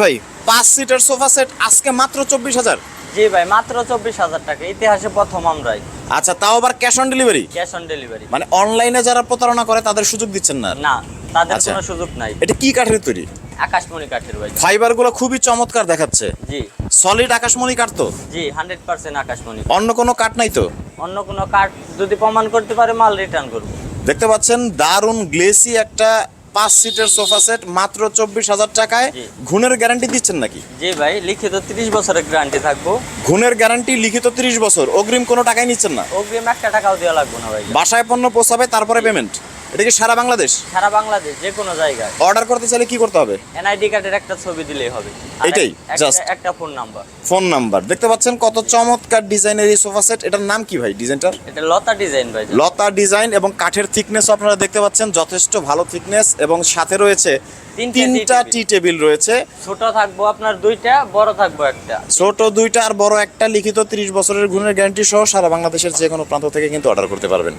ভাই 5 seater sofa set আজকে মাত্র 24,000। জি ভাই, মাত্র 24,000 টাকা, ইতিহাসে প্রথম আমরাই। আচ্ছা, তাও আবার cash on delivery? Cash on delivery. মানে অনলাইনে যারা প্রতারণা করে তাদের সুযোগ দিচ্ছেন না? না, তাদের আচ্ছা। কোনো সুযোগ নাই। এটা কি কাঠের তৈরি? আকাশমণি কাঠের ভাই। ফাইবার গুলো খুবই চমৎকার দেখাচ্ছে। জি সলিড আকাশমণি কাঠ তো? জি, 100% আকাশমণি। অন্য কোনো কাঠ নাই তো? অন্য কোনো কাঠ যদি প্রমাণ করতে পারে, মাল রিটার্ন করবো। দেখতে পাচ্ছেন দারুন গ্লেসি একটা 5 সিটের সোফা সেট মাত্র 24,000 টাকায়। জি। ঘুণের গ্যারান্টি দিচ্ছেন নাকি? জি ভাই, লিখিত 30 বছরের গ্যারান্টি থাকবো। ঘুণের গ্যারান্টি লিখিত 30 বছর, অগ্রিম কোনো টাকাই নিচ্ছেন না? অগ্রিম 1 টাকাও দেওয়া লাগবে না ভাই। বাসায় পণ্য পৌঁছাবে তারপরে পেমেন্ট? এটা কি সারা বাংলাদেশ? সারা বাংলাদেশ যে কোনো জায়গায়। অর্ডার করতে চাইলে কি করতে হবে? এনআইডি কার্ডের একটা ছবি দিলেই হবে। আর এটাই, just? একটা ফোন নাম্বার। Phone number. দেখতে পাচ্ছেন কত চমৎকার ডিজাইনের এই সোফা সেট। এটার নাম কি ভাই ডিজাইনটার? এটা লতা ডিজাইন ভাই। লতা ডিজাইন, এবং কাঠের থিকনেস আপনারা দেখতে পাচ্ছেন যথেষ্ট ভালো থিকনেস, এবং সাথে রয়েছে তিনটা টি টেবিল রয়েছে। ছোট থাকবো আপনার 2টা, বড় থাকবো একটা। ছোট 2টা আর বড় একটা, লিখিত 30 বছরের গুণের গ্যারান্টি সহ সারা বাংলাদেশের যে কোনো প্রান্ত থেকে কিন্তু অর্ডার করতে পারবেন।